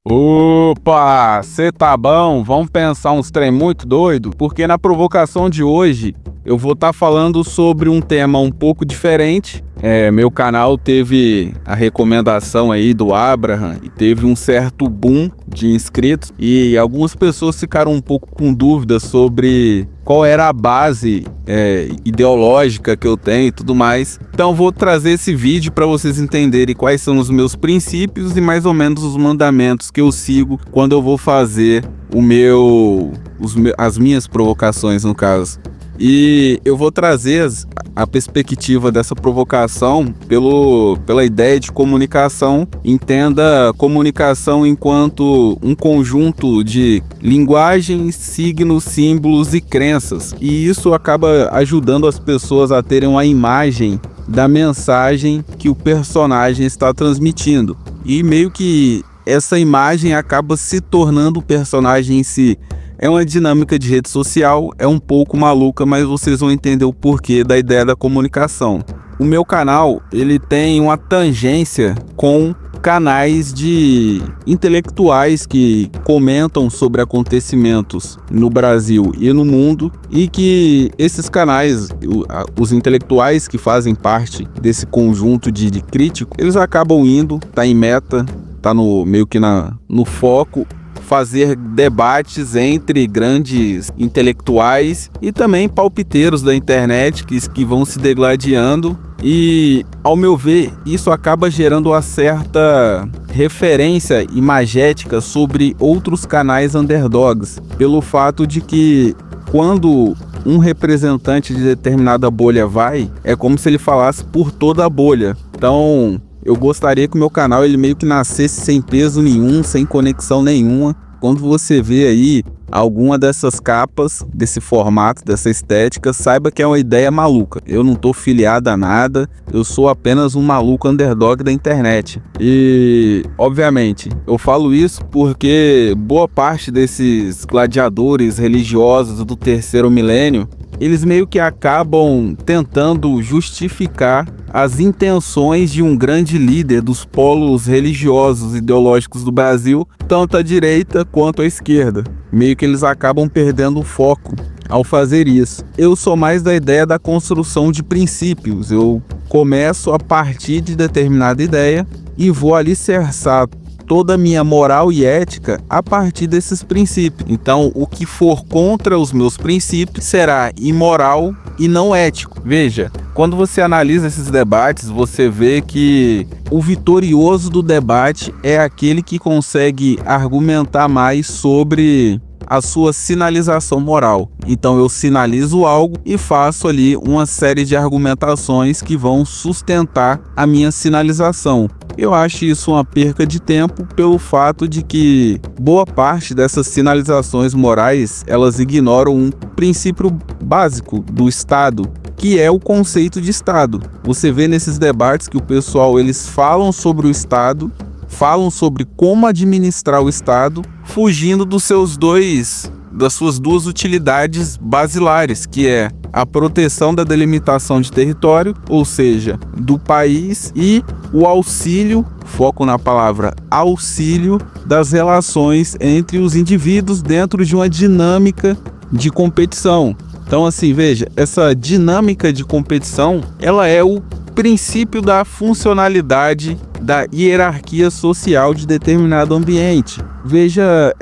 Opa, cê tá bom? Vamos pensar uns trem muito doido? Porque na provocação de hoje eu vou estar falando sobre um tema um pouco diferente. Meu canal teve a recomendação aí do Abraham e teve um certo boom de inscritos e algumas pessoas ficaram um pouco com dúvidas sobre qual era a base ideológica que eu tenho e tudo mais. Então vou trazer esse vídeo para vocês entenderem quais são os meus princípios e mais ou menos os mandamentos que eu sigo quando eu vou fazer as minhas provocações, no caso. E eu vou trazer a perspectiva dessa provocação pela ideia de comunicação. Entenda comunicação enquanto um conjunto de linguagens, signos, símbolos e crenças. E isso acaba ajudando as pessoas a terem uma imagem da mensagem que o personagem está transmitindo. E meio que essa imagem acaba se tornando o personagem em si. É uma dinâmica de rede social, é um pouco maluca, mas vocês vão entender o porquê da ideia da comunicação. O meu canal, ele tem uma tangência com canais de intelectuais que comentam sobre acontecimentos no Brasil e no mundo, e que esses canais, os intelectuais que fazem parte desse conjunto de críticos, eles acabam indo, tá em meta, tá meio que no foco, fazer debates entre grandes intelectuais e também palpiteiros da internet que vão se degladiando. E, ao meu ver, isso acaba gerando uma certa referência imagética sobre outros canais underdogs, pelo fato de que quando um representante de determinada bolha vai, é como se ele falasse por toda a bolha. Então, eu gostaria que o meu canal ele meio que nascesse sem peso nenhum, sem conexão nenhuma. Quando você vê aí alguma dessas capas, desse formato, dessa estética, saiba que é uma ideia maluca. Eu não tô filiado a nada, eu sou apenas um maluco underdog da internet. E, obviamente, eu falo isso porque boa parte desses gladiadores religiosos do terceiro milênio, eles meio que acabam tentando justificar as intenções de um grande líder dos polos religiosos ideológicos do Brasil, tanto à direita quanto à esquerda. Meio que eles acabam perdendo o foco ao fazer isso. Eu sou mais da ideia da construção de princípios. Eu começo a partir de determinada ideia e vou alicerçar toda a minha moral e ética a partir desses princípios. Então, o que for contra os meus princípios será imoral e não ético. Veja, quando você analisa esses debates, você vê que o vitorioso do debate é aquele que consegue argumentar mais sobre a sua sinalização moral. Então eu sinalizo algo e faço ali uma série de argumentações que vão sustentar a minha sinalização. Eu acho isso uma perca de tempo pelo fato de que boa parte dessas sinalizações morais, elas ignoram um princípio básico do Estado, que é o conceito de Estado. Você vê nesses debates que o pessoal, eles falam sobre o Estado, falam sobre como administrar o Estado, fugindo das suas duas utilidades basilares, que é a proteção da delimitação de território, ou seja, do país, e o auxílio, foco na palavra auxílio, das relações entre os indivíduos dentro de uma dinâmica de competição. Então, assim, veja, essa dinâmica de competição, ela é o princípio da funcionalidade da hierarquia social de determinado ambiente. Veja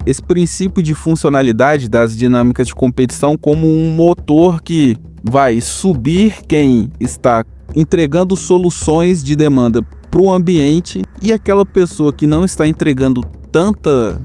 esse princípio de funcionalidade das dinâmicas de competição como um motor que vai subir quem está entregando soluções de demanda para o ambiente, e aquela pessoa que não está entregando tanta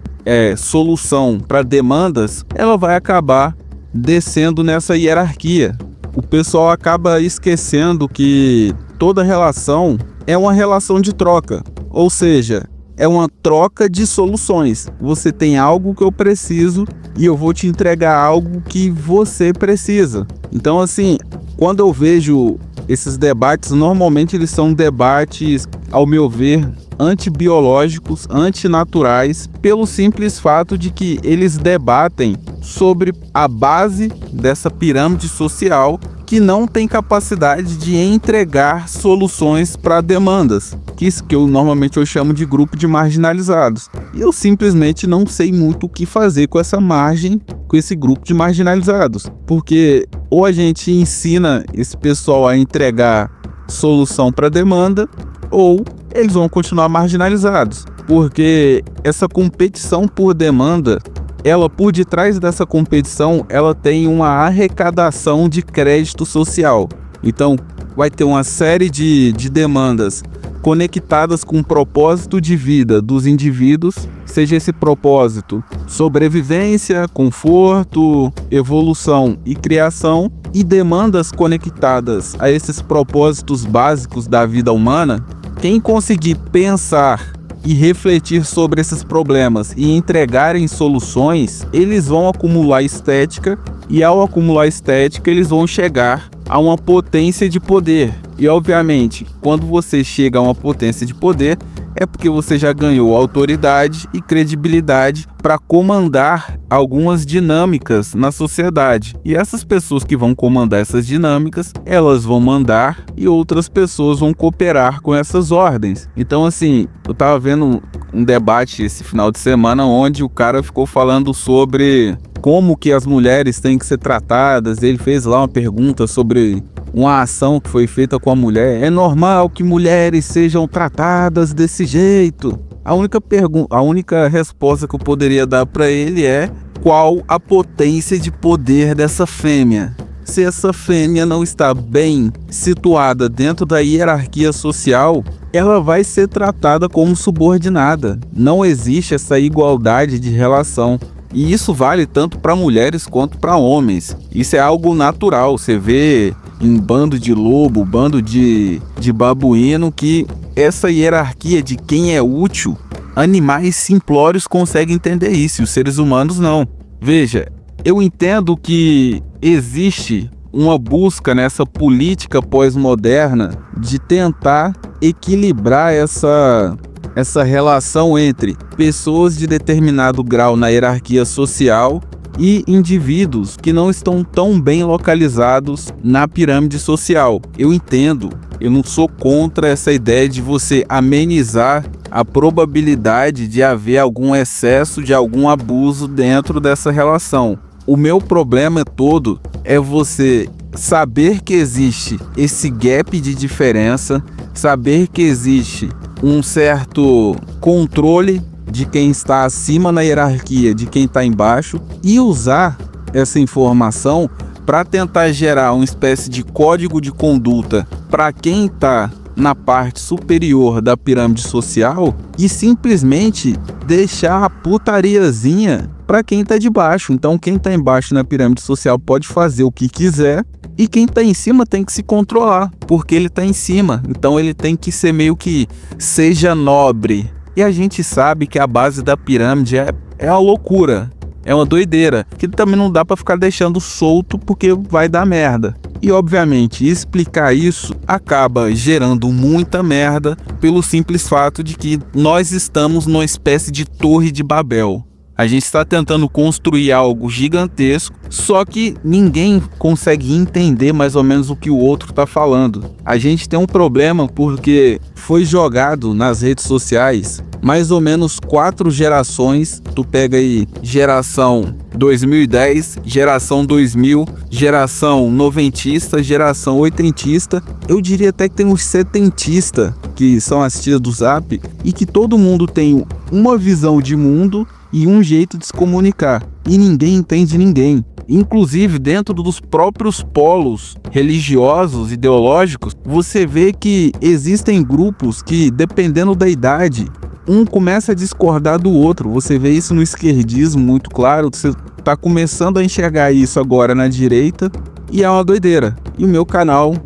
solução para demandas, ela vai acabar descendo nessa hierarquia. O pessoal acaba esquecendo que toda relação é uma relação de troca, ou seja, é uma troca de soluções. Você tem algo que eu preciso e eu vou te entregar algo que você precisa. Então, assim, quando eu vejo esses debates, normalmente eles são debates, ao meu ver, antibiológicos, antinaturais, pelo simples fato de que eles debatem sobre a base dessa pirâmide social, que não tem capacidade de entregar soluções para demandas, que eu chamo de grupo de marginalizados. E eu simplesmente não sei muito o que fazer com essa margem, com esse grupo de marginalizados, porque ou a gente ensina esse pessoal a entregar solução para demanda, ou eles vão continuar marginalizados, porque essa competição por demanda, por detrás dessa competição, ela tem uma arrecadação de crédito social. Então, vai ter uma série de demandas conectadas com o propósito de vida dos indivíduos, seja esse propósito sobrevivência, conforto, evolução e criação, e demandas conectadas a esses propósitos básicos da vida humana. Quem conseguir pensar e refletir sobre esses problemas e entregarem soluções, eles vão acumular estética, e ao acumular estética eles vão chegar a uma potência de poder. E obviamente, quando você chega a uma potência de poder, é porque você já ganhou autoridade e credibilidade para comandar algumas dinâmicas na sociedade. E essas pessoas que vão comandar essas dinâmicas, elas vão mandar e outras pessoas vão cooperar com essas ordens. Então, assim, eu tava vendo um debate esse final de semana onde o cara ficou falando sobre como que as mulheres têm que ser tratadas. Ele fez lá uma pergunta sobre uma ação que foi feita com a mulher. É normal que mulheres sejam tratadas desse jeito? A única resposta que eu poderia dar para ele é: qual a potência de poder dessa fêmea? Se essa fêmea não está bem situada dentro da hierarquia social, ela vai ser tratada como subordinada. Não existe essa igualdade de relação. E isso vale tanto para mulheres quanto para homens. Isso é algo natural. Você vê em bando de lobo, bando de babuíno, que essa hierarquia de quem é útil, animais simplórios conseguem entender isso, e os seres humanos não. Veja, eu entendo que existe uma busca nessa política pós-moderna de tentar equilibrar essa relação entre pessoas de determinado grau na hierarquia social e indivíduos que não estão tão bem localizados na pirâmide social. Eu entendo, eu não sou contra essa ideia de você amenizar a probabilidade de haver algum excesso, de algum abuso dentro dessa relação. O meu problema todo é você saber que existe esse gap de diferença, saber que existe um certo controle de quem está acima na hierarquia, de quem está embaixo, e usar essa informação para tentar gerar uma espécie de código de conduta para quem está na parte superior da pirâmide social, e simplesmente deixar a putariazinha para quem está de baixo. Então quem está embaixo na pirâmide social pode fazer o que quiser, e quem está em cima tem que se controlar, porque ele está em cima. Então ele tem que ser meio que seja nobre. E a gente sabe que a base da pirâmide é uma loucura, é uma doideira, que também não dá para ficar deixando solto, porque vai dar merda. E obviamente explicar isso acaba gerando muita merda, pelo simples fato de que nós estamos numa espécie de torre de Babel. A gente está tentando construir algo gigantesco, só que ninguém consegue entender mais ou menos o que o outro está falando. A gente tem um problema porque foi jogado nas redes sociais mais ou menos 4 gerações. Tu pega aí geração 2010, geração 2000, geração noventista, geração oitentista. Eu diria até que tem uns setentista, que são as tias do Zap, e que todo mundo tem uma visão de mundo e um jeito de se comunicar, e ninguém entende ninguém. Inclusive dentro dos próprios polos religiosos, ideológicos, você vê que existem grupos que, dependendo da idade, um começa a discordar do outro. Você vê isso no esquerdismo muito claro, você está começando a enxergar isso agora na direita, e é uma doideira. E o meu canal,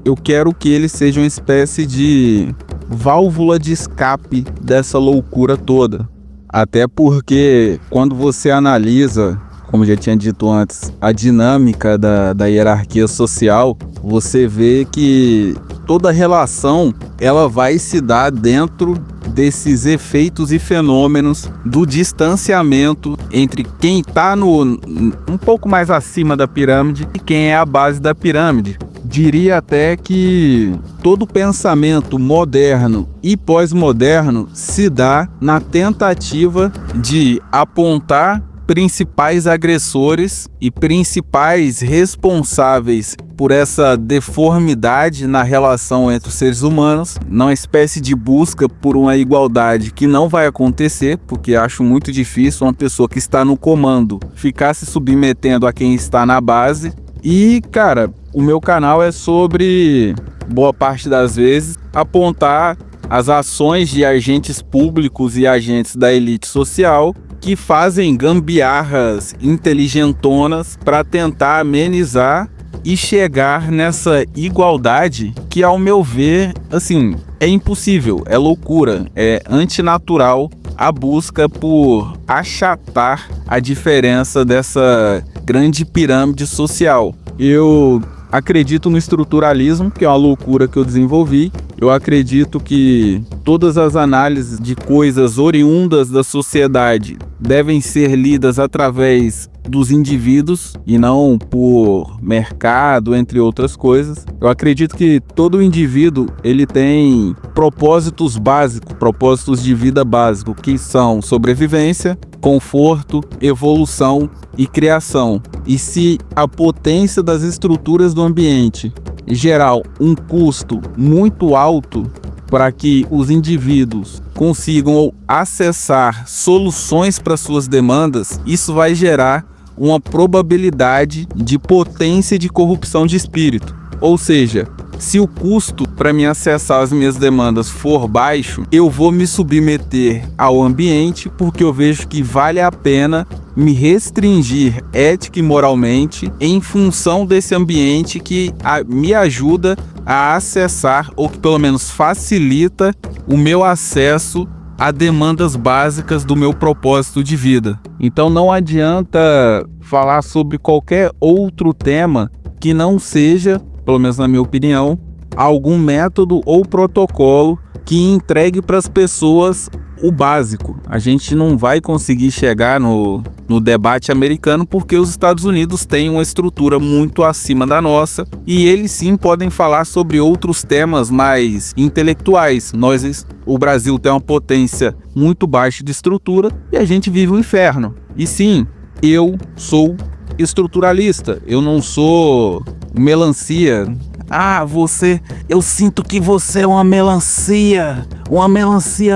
eu quero que ele seja uma espécie de válvula de escape dessa loucura toda. Até porque quando você analisa como já tinha dito antes, a dinâmica da hierarquia social, você vê que toda relação ela vai se dar dentro desses efeitos e fenômenos do distanciamento entre quem está um pouco mais acima da pirâmide e quem é a base da pirâmide. Diria até que todo pensamento moderno e pós-moderno se dá na tentativa de apontar principais agressores e principais responsáveis por essa deformidade na relação entre os seres humanos, numa espécie de busca por uma igualdade que não vai acontecer, porque acho muito difícil uma pessoa que está no comando ficar se submetendo a quem está na base. E, cara, o meu canal é sobre, boa parte das vezes, apontar as ações de agentes públicos e agentes da elite social que fazem gambiarras inteligentonas para tentar amenizar e chegar nessa igualdade que, ao meu ver, assim, é impossível, é loucura, é antinatural a busca por achatar a diferença dessa grande pirâmide social. Eu acredito no estruturalismo, que é uma loucura que eu desenvolvi. Eu acredito que todas as análises de coisas oriundas da sociedade devem ser lidas através dos indivíduos e não por mercado, entre outras coisas. Eu acredito que todo indivíduo ele tem propósitos básicos, propósitos de vida básicos, que são sobrevivência, conforto, evolução e criação. E se a potência das estruturas do ambiente gerar um custo muito alto para que os indivíduos consigam acessar soluções para suas demandas, isso vai gerar uma probabilidade de potência de corrupção de espírito. Ou seja, se o custo para me acessar as minhas demandas for baixo, eu vou me submeter ao ambiente porque eu vejo que vale a pena me restringir ética e moralmente em função desse ambiente que me ajuda a acessar, ou que pelo menos facilita o meu acesso a demandas básicas do meu propósito de vida. Então não adianta falar sobre qualquer outro tema que não seja, pelo menos na minha opinião, algum método ou protocolo que entregue para as pessoas o básico. A gente não vai conseguir chegar no debate americano porque os Estados Unidos têm uma estrutura muito acima da nossa e eles sim podem falar sobre outros temas mais intelectuais. O Brasil tem uma potência muito baixa de estrutura e a gente vive um inferno. E sim, eu sou estruturalista, eu não sou melancia. Eu sinto que você é uma melancia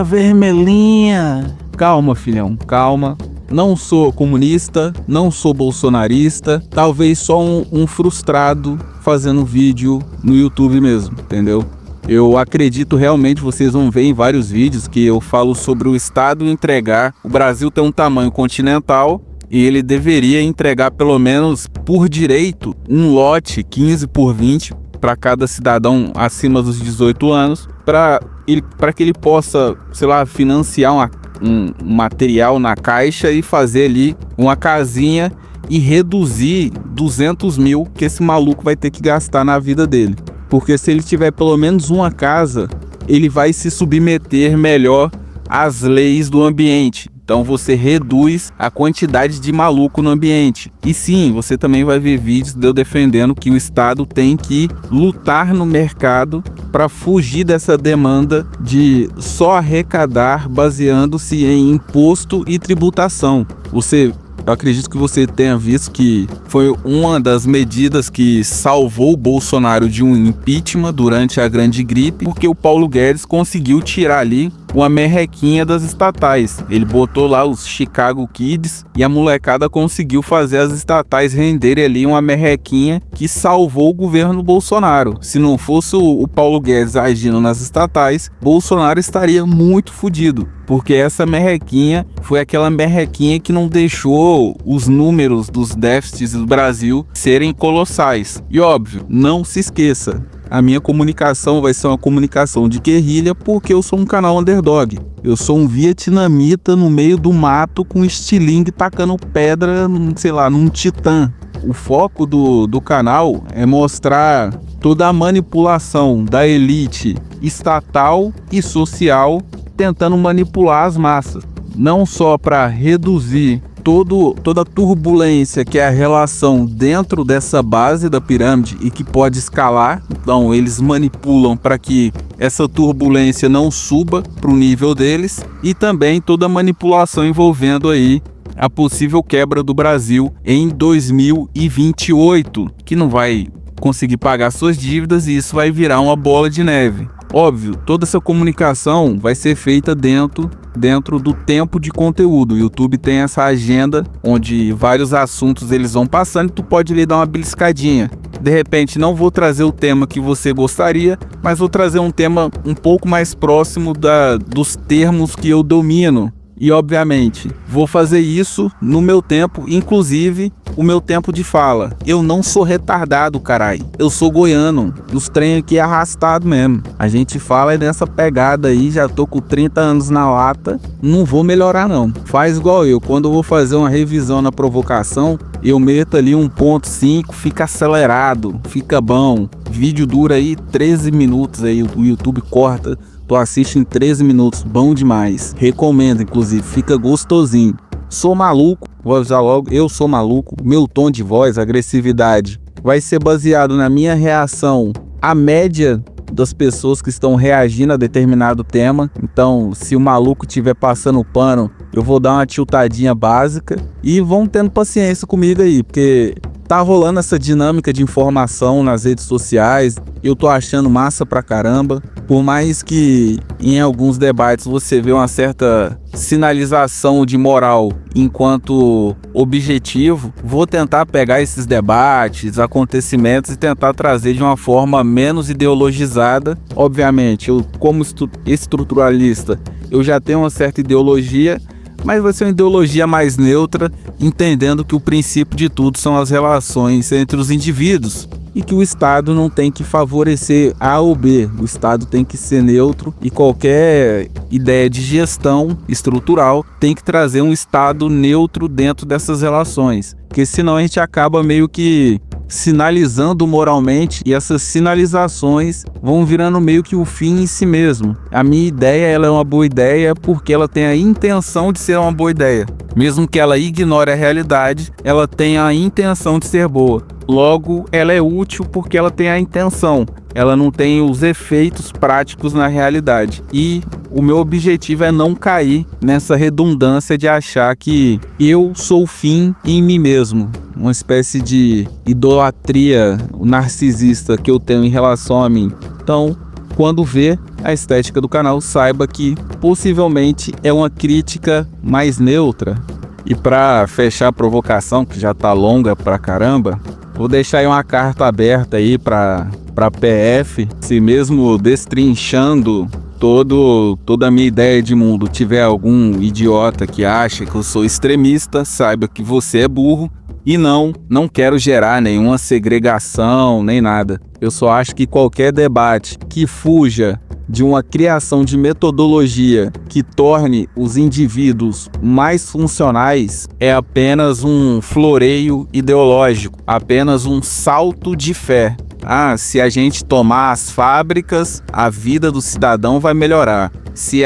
vermelhinha. Calma, filhão, calma. Não sou comunista, não sou bolsonarista, talvez só um frustrado fazendo vídeo no YouTube mesmo, entendeu? Eu acredito realmente, vocês vão ver em vários vídeos que eu falo sobre o Estado entregar. O Brasil tem um tamanho continental e ele deveria entregar pelo menos por direito um lote 15 por 20 para cada cidadão acima dos 18 anos, para que ele possa, sei lá, financiar um material na caixa e fazer ali uma casinha e reduzir 200 mil que esse maluco vai ter que gastar na vida dele. Porque se ele tiver pelo menos uma casa, ele vai se submeter melhor às leis do ambiente. Então você reduz a quantidade de maluco no ambiente. E sim, você também vai ver vídeos de eu defendendo que o Estado tem que lutar no mercado para fugir dessa demanda de só arrecadar baseando-se em imposto e tributação. Eu acredito que você tenha visto que foi uma das medidas que salvou o Bolsonaro de um impeachment durante a grande gripe, porque o Paulo Guedes conseguiu tirar ali uma merrequinha das estatais. Ele botou lá os Chicago Kids e a molecada conseguiu fazer as estatais renderem ali uma merrequinha que salvou o governo Bolsonaro. Se não fosse o Paulo Guedes agindo nas estatais, Bolsonaro estaria muito fodido. Porque essa merrequinha foi aquela merrequinha que não deixou os números dos déficits do Brasil serem colossais. E óbvio, não se esqueça, a minha comunicação vai ser uma comunicação de guerrilha, porque eu sou um canal underdog. Eu sou um vietnamita no meio do mato com estilingue tacando pedra, sei lá, num titã. O foco do canal é mostrar toda a manipulação da elite estatal e social tentando manipular as massas. Não só para reduzir toda a turbulência que é a relação dentro dessa base da pirâmide e que pode escalar. Então eles manipulam para que essa turbulência não suba para o nível deles, e também toda a manipulação envolvendo aí a possível quebra do Brasil em 2028, que não vai conseguir pagar suas dívidas, e isso vai virar uma bola de neve. Óbvio, toda essa comunicação vai ser feita dentro do tempo de conteúdo. O YouTube tem essa agenda onde vários assuntos eles vão passando e tu pode lhe dar uma beliscadinha. De repente não vou trazer o tema que você gostaria, mas vou trazer um tema um pouco mais próximo dos termos que eu domino. E obviamente, vou fazer isso no meu tempo, inclusive o meu tempo de fala. Eu não sou retardado, carai. Eu sou goiano. Os trem aqui é arrastado mesmo. A gente fala nessa pegada aí, já tô com 30 anos na lata. Não vou melhorar não. Faz igual eu. Quando eu vou fazer uma revisão na provocação, eu meto ali 1.5, fica acelerado, fica bom. Vídeo dura aí 13 minutos aí, o YouTube corta. Tu assiste em 13 minutos, bom demais. Recomendo, inclusive, fica gostosinho. Sou maluco, vou avisar logo, eu sou maluco. Meu tom de voz, agressividade, vai ser baseado na minha reação à média das pessoas que estão reagindo a determinado tema. Então, se o maluco estiver passando o pano, eu vou dar uma tiltadinha básica. E vão tendo paciência comigo aí, porque tá rolando essa dinâmica de informação nas redes sociais. Eu tô achando massa pra caramba. Por mais que em alguns debates você vê uma certa sinalização de moral enquanto objetivo, vou tentar pegar esses debates, acontecimentos e tentar trazer de uma forma menos ideologizada. Obviamente, eu como estruturalista, eu já tenho uma certa ideologia, mas vai ser uma ideologia mais neutra, entendendo que o princípio de tudo são as relações entre os indivíduos e que o Estado não tem que favorecer A ou B, o Estado tem que ser neutro, e qualquer ideia de gestão estrutural tem que trazer um Estado neutro dentro dessas relações, porque senão a gente acaba meio que sinalizando moralmente, e essas sinalizações vão virando meio que o fim em si mesmo. A minha ideia, ela é uma boa ideia porque ela tem a intenção de ser uma boa ideia. Mesmo que ela ignore a realidade, ela tem a intenção de ser boa. Logo, ela é útil porque ela tem a intenção. Ela não tem os efeitos práticos na realidade. E o meu objetivo é não cair nessa redundância de achar que eu sou o fim em mim mesmo. Uma espécie de idolatria narcisista que eu tenho em relação a mim. Então, quando vê a estética do canal, saiba que possivelmente é uma crítica mais neutra. E para fechar a provocação, que já tá longa pra caramba, vou deixar aí uma carta aberta aí para PF. Se mesmo destrinchando toda a minha ideia de mundo tiver algum idiota que acha que eu sou extremista, saiba que você é burro. E não quero gerar nenhuma segregação nem nada. Eu só acho que qualquer debate que fuja de uma criação de metodologia que torne os indivíduos mais funcionais é apenas um floreio ideológico, apenas um salto de fé. Se a gente tomar as fábricas, a vida do cidadão vai melhorar. Se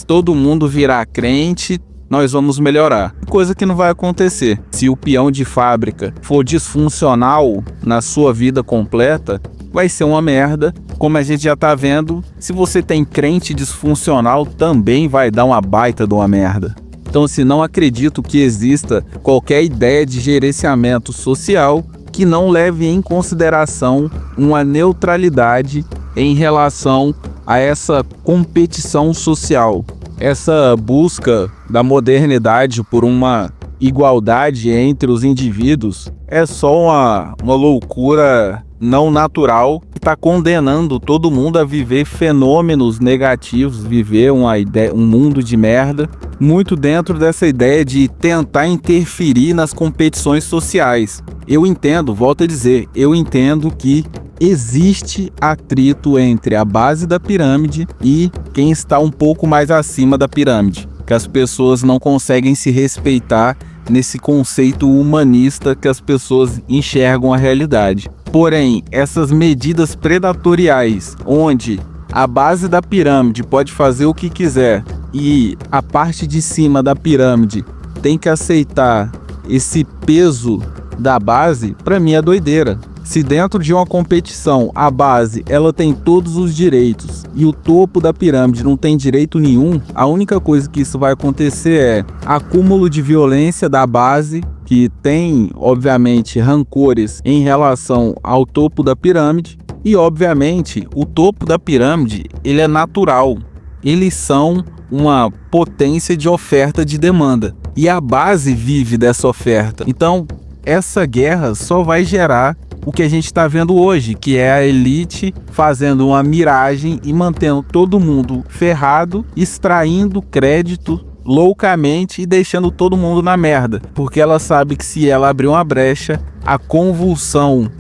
todo mundo virar crente, nós vamos melhorar. Coisa que não vai acontecer. Se o peão de fábrica for disfuncional na sua vida completa, vai ser uma merda. Como a gente já tá vendo, se você tem crente disfuncional, também vai dar uma baita de uma merda. Então, não acredito que exista qualquer ideia de gerenciamento social que não leve em consideração uma neutralidade em relação a essa competição social. Essa busca da modernidade por uma igualdade entre os indivíduos é só uma loucura não natural que está condenando todo mundo a viver fenômenos negativos, viver um mundo de merda, muito dentro dessa ideia de tentar interferir nas competições sociais. Eu entendo, volto a dizer, eu entendo que existe atrito entre a base da pirâmide e quem está um pouco mais acima da pirâmide, que as pessoas não conseguem se respeitar nesse conceito humanista que as pessoas enxergam a realidade. Porém, essas medidas predatoriais, onde a base da pirâmide pode fazer o que quiser e a parte de cima da pirâmide tem que aceitar esse peso da base, para mim é doideira. Se dentro de uma competição a base ela tem todos os direitos e o topo da pirâmide não tem direito nenhum, a única coisa que isso vai acontecer é acúmulo de violência da base, que tem obviamente rancores em relação ao topo da pirâmide, e obviamente o topo da pirâmide ele é natural, eles são uma potência de oferta e de demanda e a base vive dessa oferta. Então essa guerra só vai gerar o que a gente está vendo hoje, que é a elite fazendo uma miragem e mantendo todo mundo ferrado, extraindo crédito loucamente e deixando todo mundo na merda, porque ela sabe que se ela abrir uma brecha, a convulsão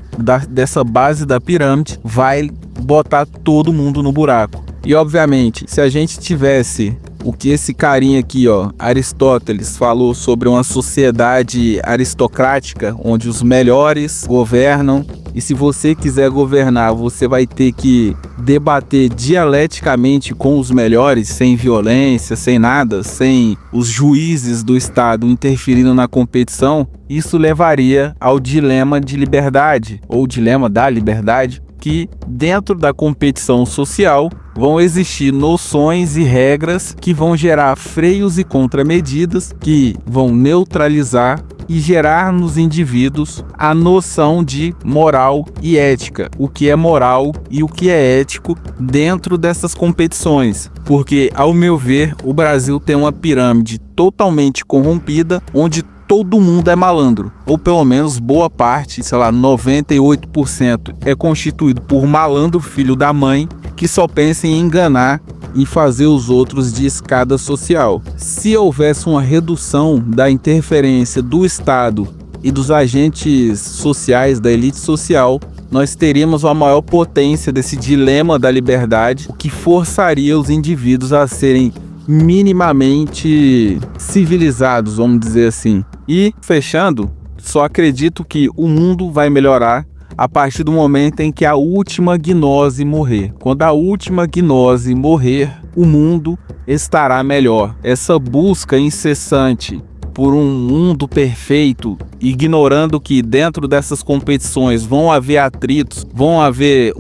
dessa base da pirâmide vai botar todo mundo no buraco. E obviamente, se a gente tivesse o que esse carinha aqui, ó, Aristóteles, falou sobre uma sociedade aristocrática, onde os melhores governam, e se você quiser governar, você vai ter que debater dialeticamente com os melhores, sem violência, sem nada, sem os juízes do Estado interferindo na competição, isso levaria ao dilema de liberdade, ou dilema da liberdade, que dentro da competição social vão existir noções e regras que vão gerar freios e contramedidas que vão neutralizar e gerar nos indivíduos a noção de moral e ética, o que é moral e o que é ético dentro dessas competições. Porque, ao meu ver, o Brasil tem uma pirâmide totalmente corrompida, onde todo mundo é malandro, ou pelo menos boa parte, sei lá, 98% é constituído por malandro filho da mãe que só pensa em enganar e fazer os outros de escada social. Se houvesse uma redução da interferência do Estado e dos agentes sociais, da elite social, nós teríamos uma maior potência desse dilema da liberdade, o que forçaria os indivíduos a serem minimamente civilizados, vamos dizer assim. E, fechando, só acredito que o mundo vai melhorar a partir do momento em que a última gnose morrer. Quando a última gnose morrer, o mundo estará melhor. Essa busca incessante por um mundo perfeito, ignorando que dentro dessas competições vão haver atritos, vão haver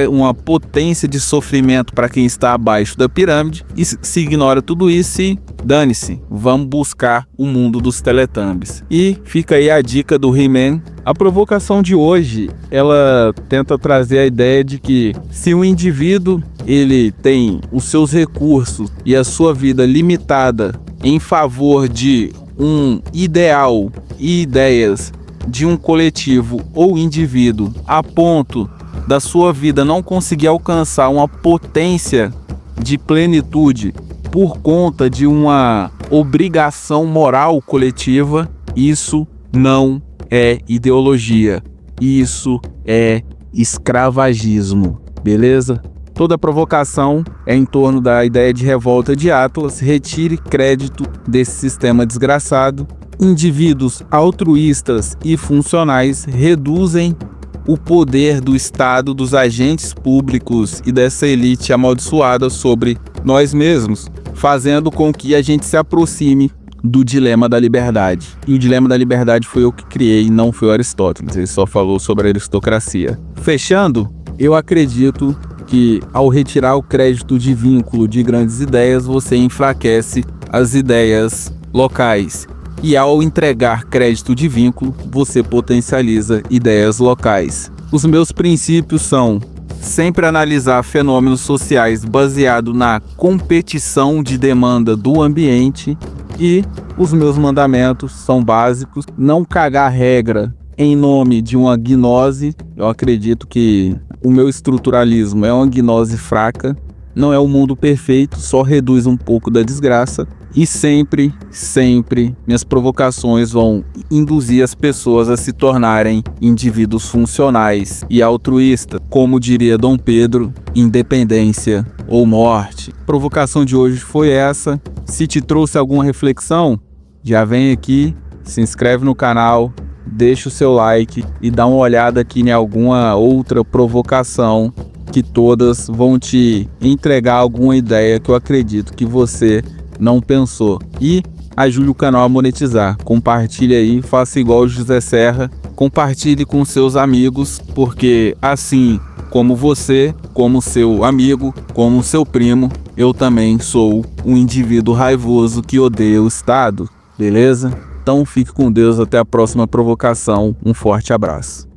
uma potência de sofrimento para quem está abaixo da pirâmide, e se ignora tudo isso e dane-se, vamos buscar o mundo dos Teletubbies. E fica aí a dica do He-Man. A provocação de hoje, ela tenta trazer a ideia de que se o indivíduo ele tem os seus recursos e a sua vida limitada em favor de um ideal e ideias de um coletivo ou indivíduo, a ponto da sua vida não conseguir alcançar uma potência de plenitude por conta de uma obrigação moral coletiva, isso não é ideologia, isso é escravagismo, beleza? Toda provocação é em torno da ideia de revolta de Atlas. Retire crédito desse sistema desgraçado. Indivíduos altruístas e funcionais reduzem o poder do Estado, dos agentes públicos e dessa elite amaldiçoada sobre nós mesmos, fazendo com que a gente se aproxime do dilema da liberdade. E o dilema da liberdade foi eu que criei, não foi o Aristóteles. Ele só falou sobre a aristocracia. Fechando, eu acredito que ao retirar o crédito de vínculo de grandes ideias, você enfraquece as ideias locais. E ao entregar crédito de vínculo, você potencializa ideias locais. Os meus princípios são sempre analisar fenômenos sociais baseado na competição de demanda do ambiente, e os meus mandamentos são básicos: não cagar regra em nome de uma gnose. Eu acredito que o meu estruturalismo é uma gnose fraca, não é o mundo perfeito, só reduz um pouco da desgraça. E sempre, sempre, minhas provocações vão induzir as pessoas a se tornarem indivíduos funcionais e altruístas. Como diria Dom Pedro, independência ou morte. A provocação de hoje foi essa. Se te trouxe alguma reflexão, já vem aqui, se inscreve no canal, deixa o seu like e dá uma olhada aqui em alguma outra provocação, que todas vão te entregar alguma ideia que eu acredito que você não pensou. E ajude o canal a monetizar. Compartilhe aí, faça igual o José Serra, compartilhe com seus amigos, porque assim como você, como seu amigo, como seu primo, eu também sou um indivíduo raivoso que odeia o Estado, beleza? Então fique com Deus, até a próxima provocação, um forte abraço.